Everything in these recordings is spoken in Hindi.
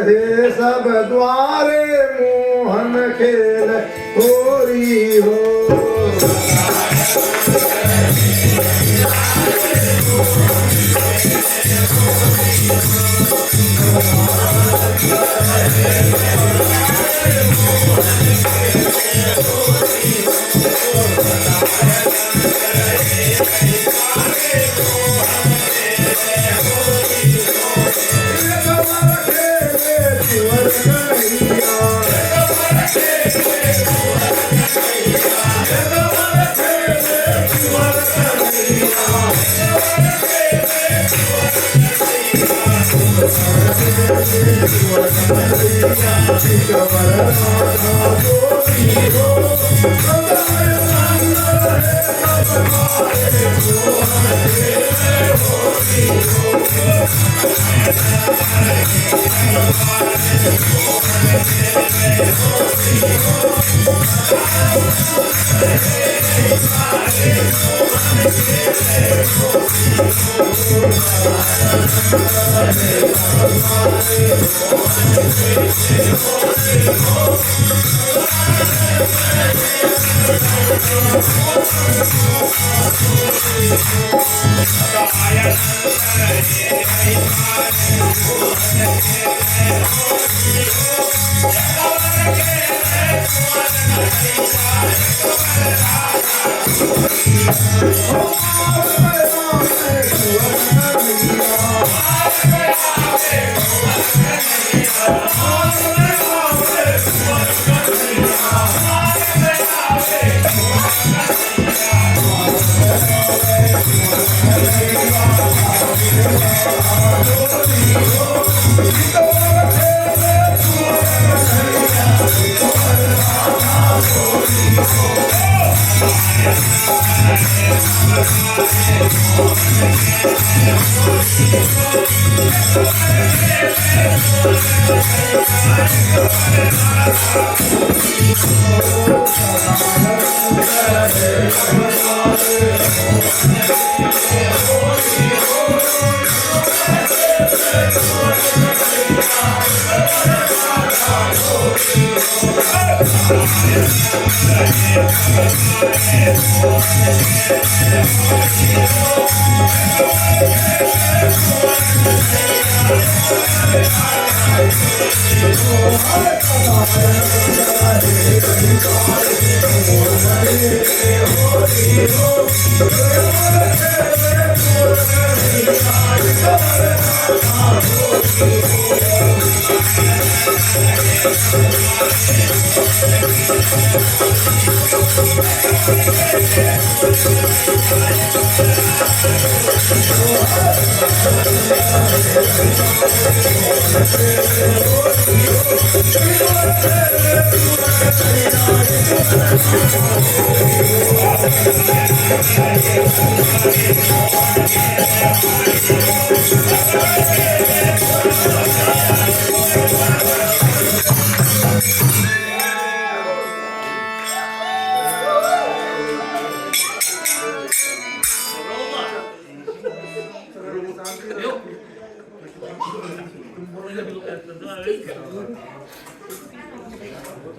रहे सब द्वारे मोहन खेल होरी हो।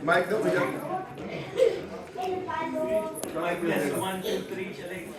Mike दो भैया। One, two, three, चलेगी।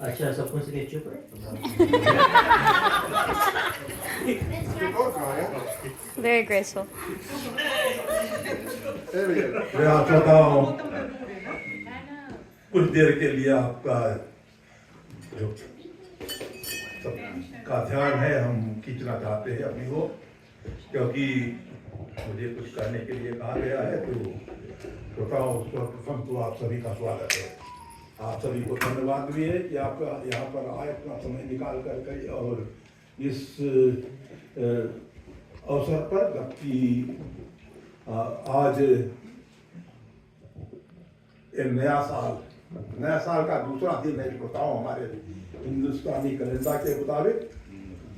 अच्छा सब कुछ ले चुप है Very graceful. मैं आप चाहता हूँ कुछ देर के लिए आपका जो सबका ध्यान है हम खींचना चाहते हैं अपनी को, क्योंकि मुझे कुछ करने के लिए कहा गया है। तो श्रोताओं, प्रथम तो आप सभी का स्वागत है। आप सभी को धन्यवाद भी है कि आप यहाँ पर आए, अपना समय निकाल कर और इस अवसर पर, जबकि आज एक नया साल का दूसरा दिन है। बताओ, हमारे हिंदुस्तानी कैलेंडर के मुताबिक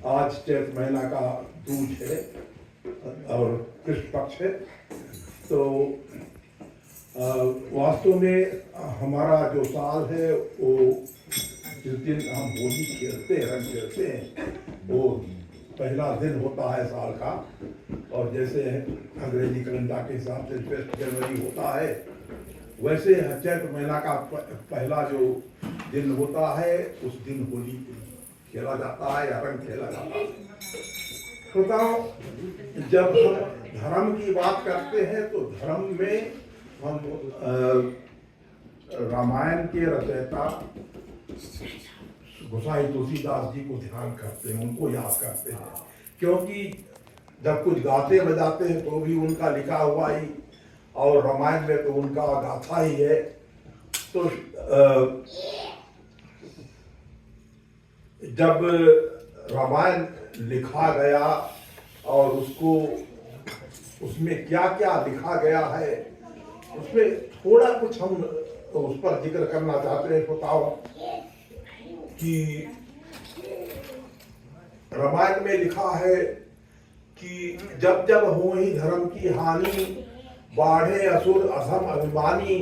आज चैत महीना का दूज है और कृष्ण पक्ष है। तो वास्तव में हमारा जो साल है वो जिस दिन हम होली खेलते हैं, रंग खेलते हैं, वो पहला दिन होता है साल का। और जैसे अंग्रेजी कैलेंडर के हिसाब से 1 जनवरी होता है, वैसे चैत महीना का पहला जो दिन होता है उस दिन होली खेला जाता है या रंग खेला जाता है। श्रोताओं, जब हम धर्म की बात करते हैं तो धर्म में हम रामायण के रचयिता गोसाई तुलसीदास जी को ध्यान करते हैं, उनको याद करते हैं, क्योंकि जब कुछ गाते बजाते हैं तो भी उनका लिखा हुआ ही, और रामायण में तो उनका गाथा ही है। तो जब रामायण लिखा गया और उसमें क्या क्या लिखा गया है, उसमें थोड़ा कुछ हम उस पर जिक्र करना चाहते हैं। बताओ कि रामायण में लिखा है कि जब जब हो ही धर्म की हानि, बाढ़े असुर अधम अभिमानी,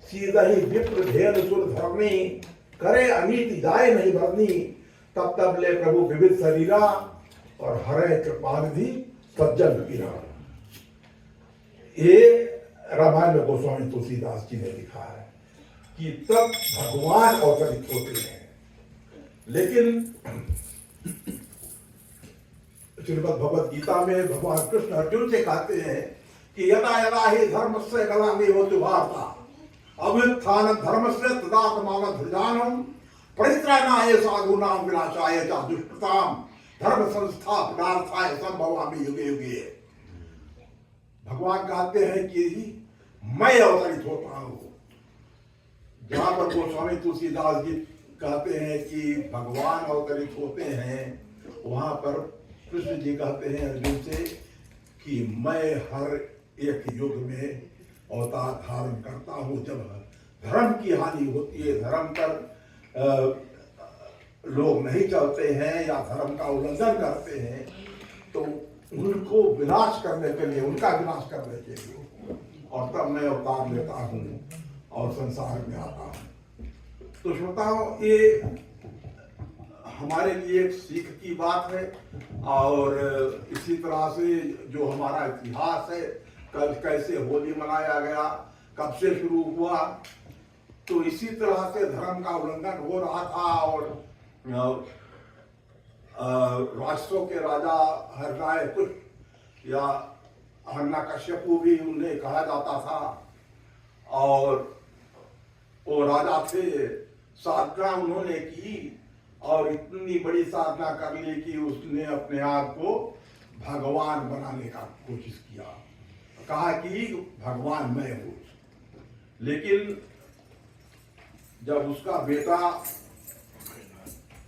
सीधहि विप्र भेद सुर धर्मी, करे अनीति जाए नहीं भरनी, तब तब ले प्रभु विविध शरीरा, और हरे कृपानिधि सज्जन गिरा। ये रामायण में गोस्वामी तुलसीदास जी ने लिखा है कि तब भगवान अवतरित होते हैं। लेकिन श्रीमद् भगवद गीता में भगवान कृष्ण अर्जुन से कहते हैं कि यदा यदा ही धर्म से गलांगी होती वार्ता, अव्युत्थान धर्म से तदात्मान ध्वजानम, परित्राणाय साधूनां विनाशाय च दुष्कृतां, धर्म संस्थापनार्थाय संभवामि युगे युगे। भगवान कहते हैं कि मैं अवतरित होता हूँ। जहाँ पर गोस्वामी तुलसीदास जी कहते हैं कि भगवान अवतरित होते हैं, वहाँ पर कृष्ण जी कहते हैं अर्जुन से कि मैं हर एक युग में अवतार धारण करता हूँ। जब धर्म की हानि होती है, धर्म पर लोग नहीं चलते हैं या धर्म का उल्लंघन करते हैं, तो उनको विनाश करने के लिए, उनका विनाश करने के लिए, और तब मैं अवतार लेता हूँ और संसार में आता हूँ। तो श्रोताओ, ये हमारे लिए एक सीख की बात है। और इसी तरह से जो हमारा इतिहास है, कब कैसे होली मनाया गया, कब से शुरू हुआ, तो इसी तरह से धर्म का उल्लंघन हो रहा था। और राष्ट्रों के राजा हिरण्यकुश या हिरण्यकश्यपु भी उन्हें कहा जाता था, और वो राजा थे। साधना उन्होंने की और इतनी बड़ी साधना कर ली कि उसने अपने आप को भगवान बनाने का कोशिश किया, कहा कि भगवान मैं हूँ। लेकिन जब उसका बेटा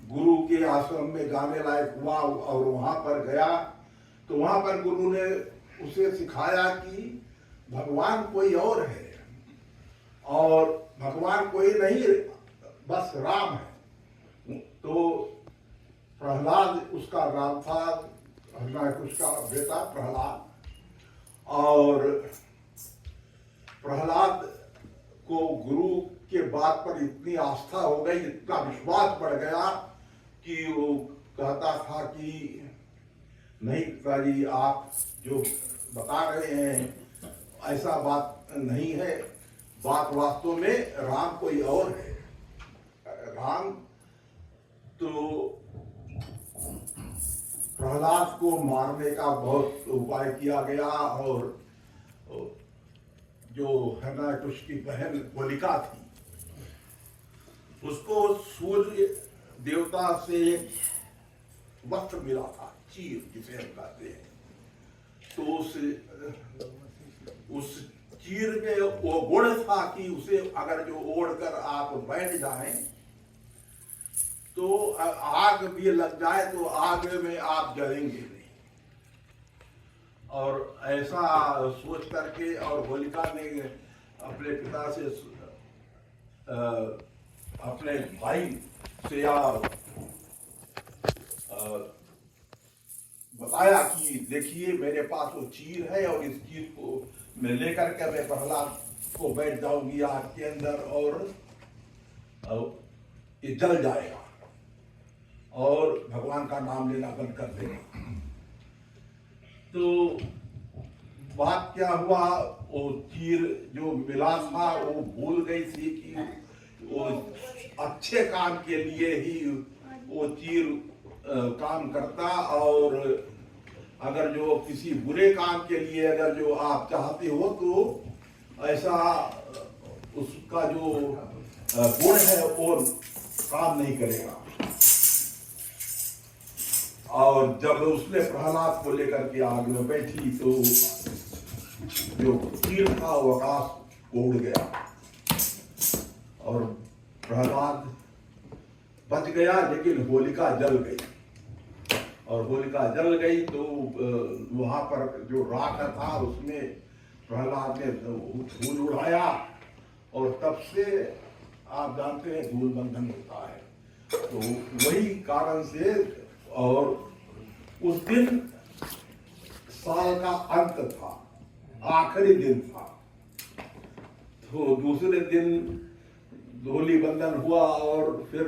गुरु के आश्रम में जाने लायक हुआ और वहां पर गया, तो वहां पर गुरु ने उसे सिखाया कि भगवान कोई और है, और भगवान कोई नहीं, बस राम है। तो प्रहलाद उसका नाम था, हिरण्यकुश का बेटा प्रहलाद। और प्रहलाद को गुरु के बात पर इतनी आस्था हो गई, इतना विश्वास बढ़ गया कि वो कहता था कि नहीं पिताजी, आप जो बता रहे हैं ऐसा बात नहीं है, बात वास्तव में राम कोई और है। राम तो प्रहलाद को मारने का बहुत उपाय किया गया, और जो हिरण्यकशिपु की बहन होलिका थी, उसको सूर्य देवता से एक वस्त्र मिला था, चीर जिसे हम कहते हैं। तो उस चीर में वो गुण था कि उसे अगर जो ओढ़कर आप बैठ जाएं तो आग भी लग जाए तो आग में आप जलेंगे नहीं। और ऐसा सोच करके और होलिका ने अपने पिता से अपने भाई से बताया कि देखिए मेरे पास वो चीर है और इस चीर को मैं लेकर के मैं प्रहलाद को बैठ जाऊंगी आग के अंदर और ये जल जाएगा और भगवान का नाम लेना बंद कर देगा। तो बात क्या हुआ, वो चीर जो मिला था वो भूल गई थी कि वो अच्छे काम के लिए ही वो चीर काम करता, और अगर जो किसी बुरे काम के लिए अगर जो आप चाहते हो तो ऐसा उसका जो गुण है वो काम नहीं करेगा। और जब उसने प्रहलाद को लेकर के आग में बैठी तो जो तीर था वो आकाश को उड़ गया और प्रहलाद बच गया, लेकिन होलिका जल गई। और होलिका जल गई तो वहां पर जो राख था उसमें प्रहलाद ने धूल उड़ाया और तब से आप जानते हैं धूल बंधन होता है। तो वही कारण से, और उस दिन साल का अंत था, आखिरी दिन था, तो दूसरे दिन होली बंधन हुआ और फिर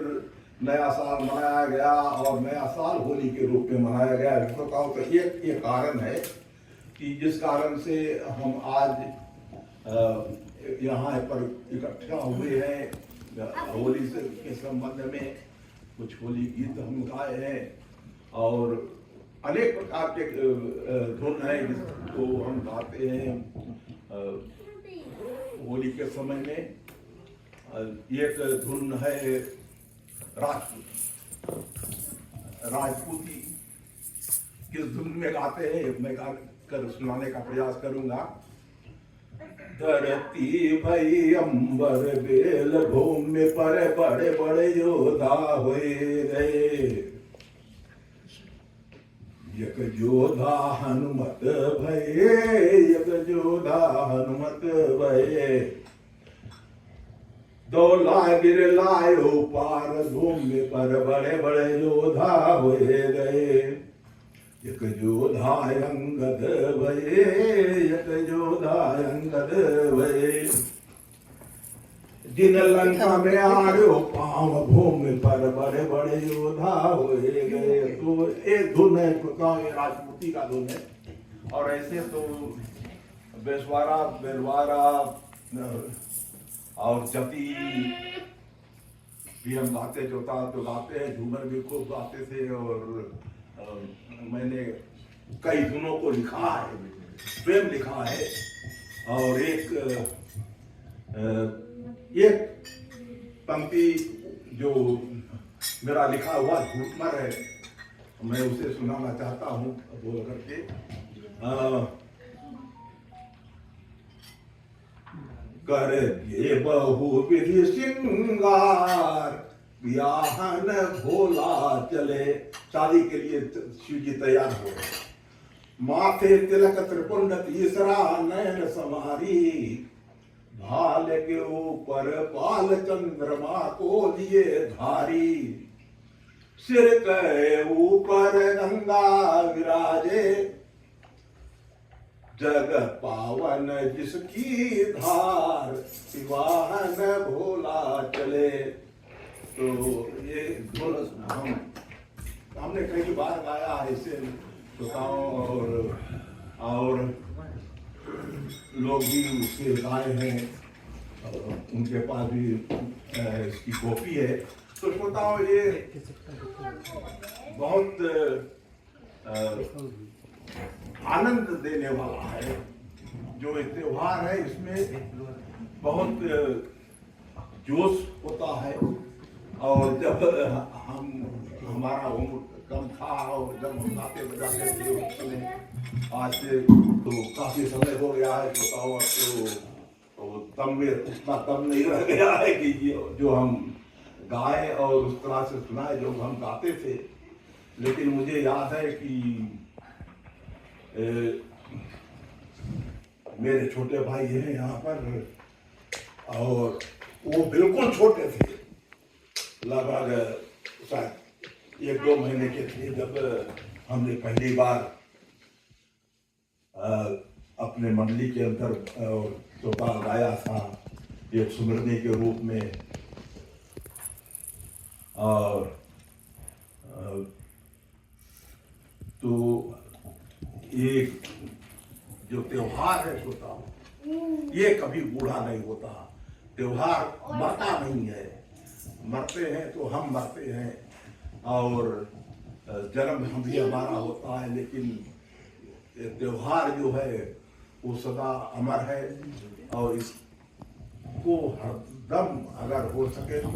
नया साल मनाया गया और नया साल होली के रूप में मनाया गया। बताओ तो ये कारण है कि जिस कारण से हम आज यहाँ पर इकट्ठा हुए हैं। होली से के संबंध में कुछ होली गीत हम गाए हैं और अनेक प्रकार के धुन है जिसको हम गाते हैं होली के समय में। एक धुन है राजपूती। किस धुन में गाते हैं मैं गा कर सुनाने का प्रयास करूंगा। धरती भई अंबर बेल भूमि पर बड़े बड़े योद्धा हुए गए, एक योद्धा हनुमत भये, एक योद्धा हनुमत भये, दौला गिर लायो पार भूमि पर बड़े बड़े योद्धा हुए गए, एक योद्धा अंगद भये, एक योद्धा अंगद भये, जिन लंका में आयो पांव भूमि पर बड़े बड़े योद्धा हुए गए। तो एक धुन है राजपूती का धुन है। और ऐसे तो बेसवारा बेलवारा और जति भी हम गाते, जोता तो गाते हैं, झूमर भी खूब गाते थे। और मैंने कई धुनों को लिखा है, स्वयं लिखा है। और एक पंक्ति जो मेरा लिखा हुआ झूठमर है, मैं उसे सुनाना चाहता हूँ बोल करके। कर ये बहु विधि श्रृंगार ब्याहन भोला चले। शादी के लिए शिव जी तैयार हो गए। माथे तिलक त्रिपुंड तीसरा नयन समारी, भाल के ऊपर पाल चंद्रमा को लिए धारी, सिर के ऊपर गंगा विराजे, जगत पावन जिसकी धार, सिवाहन भोला चले। तो ये हमने कई बार गाया है इसे श्रोताओं और लोग भी उसके गाए हैं, उनके पास भी इसकी कॉपी है। तो श्रोताओं ये बहुत आनंद देने वाला है जो एक त्योहार है इसमें बहुत जोश होता है। और जब हमारा उम्र कम था और जब हम गाते बजाते थे उस समय, आज से तो काफी समय हो गया है बताओ, अब तो दम में उतना दम नहीं रह गया है कि ये जो हम गाए और उस तरह से सुनाए जो हम गाते थे। लेकिन मुझे याद है कि मेरे छोटे भाई हैं यहाँ पर, और वो बिल्कुल छोटे थे, लगभग शायद 1-2 महीने के थे जब हमने पहली बार अपने मंडली के अंदर चौपाल गाया था एक सुमरने के रूप में। और तो ये जो त्योहार है श्रोता, ये कभी बूढ़ा नहीं होता। त्योहार मरता नहीं है, मरते हैं तो हम मरते हैं और जन्म हम भी हमारा होता है, लेकिन त्योहार जो है वो सदा अमर है। और इसको हरदम अगर हो सके तो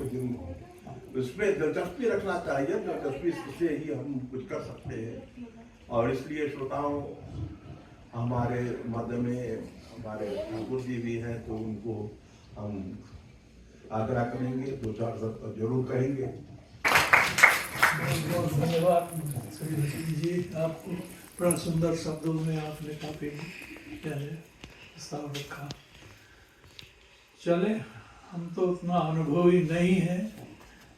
इसमें दिलचस्पी रखना चाहिए, दिलचस्पी से ही हम कुछ कर सकते हैं। और इसलिए श्रोताओं, हमारे मध्य में हमारे ठाकुर जी भी हैं, तो उनको हम आग्रह करेंगे, 2-4 शब्द जरूर कहेंगे। बहुत बहुत धन्यवाद श्री जी, आपको बड़ा सुंदर शब्दों में आपने काफी प्रस्ताव रखा। चले, हम तो उतना अनुभवी नहीं है,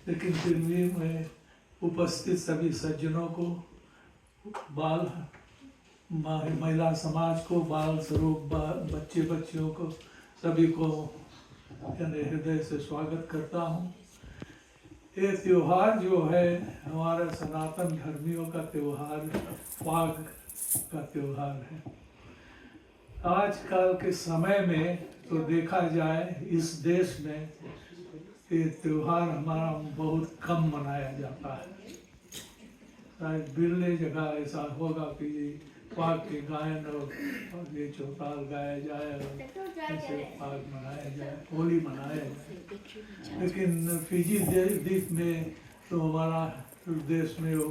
लेकिन फिर भी मैं उपस्थित सभी सज्जनों को, बाल महिला समाज को, बाल स्वरूप बच्चे बच्चियों को, सभी को हृदय से स्वागत करता हूँ। ये त्योहार जो है हमारा सनातन धर्मियों का त्योहार, फाग का त्योहार है। आजकल के समय में तो देखा जाए इस देश में ये त्योहार हमारा बहुत कम मनाया जाता है। शायद बिरले जगह ऐसा होगा कि फाग के गायन और ये चौताल गाया जाए और ऐसे फाग मनाया जाए, होली मनाया जाए। लेकिन फिजी द्वीप में तो हमारा देश में वो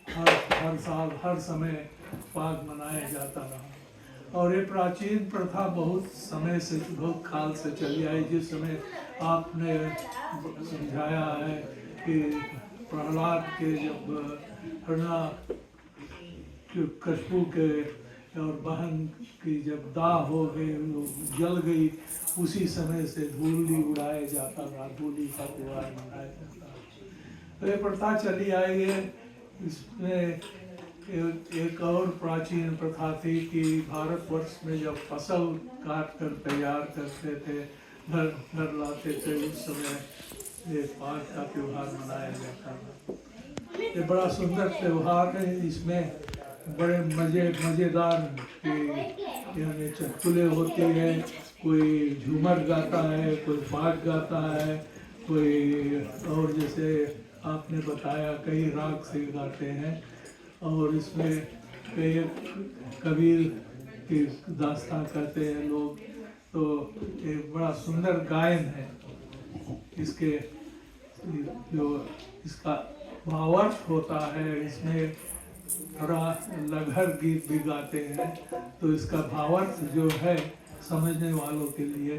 हर साल हर समय फाग मनाया जाता रहा। और ये प्राचीन प्रथा बहुत समय से, बहुत काल से चली आई। जिस समय आपने समझाया है कि प्रहलाद के जब हरना कशपू के और बहन की जब दाह हो गई, जल गई, उसी समय से धूली उड़ाया जाता था, होली का त्योहार मनाया जाता था। तो ये प्रथा चली आई है। इसमें एक और प्राचीन प्रथा थी कि भारतवर्ष में जब फसल काट कर तैयार करते थे, घर लाते थे, उस समय ये फाग का त्योहार मनाया जाता था। ये बड़ा सुंदर त्योहार है। इसमें बड़े मज़ेदार यानी चटकुले होते हैं, कोई झूमर गाता है, कोई फाग गाता है, कोई और जैसे आपने बताया कई राग से गाते हैं। और इसमें कई कबीर की दास्तान करते हैं लोग। तो एक बड़ा सुंदर गायन है। इसके जो इसका भावार्थ होता है, इसमें थोड़ा लघर गीत भी गाते हैं, तो इसका भावार्थ जो है समझने वालों के लिए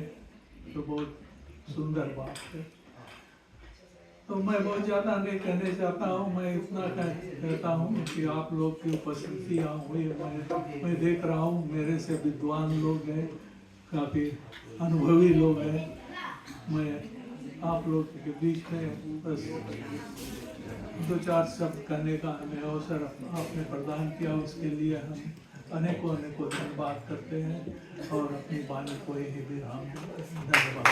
तो बहुत सुंदर बात है। तो मैं बहुत ज़्यादा नहीं कहने चाहता हूँ, मैं इतना कहता हूँ कि आप लोग की उपस्थिति यहाँ हुई। मैं देख रहा हूँ मेरे से विद्वान लोग हैं, काफ़ी अनुभवी लोग हैं। मैं आप लोग के बीच में बस 2-4 शब्द कहने का हमें अवसर आपने प्रदान किया, उसके लिए हम अनेकों धन्यवाद करते हैं और अपनी वाणी को यही विराम देते हैं। धन्यवाद।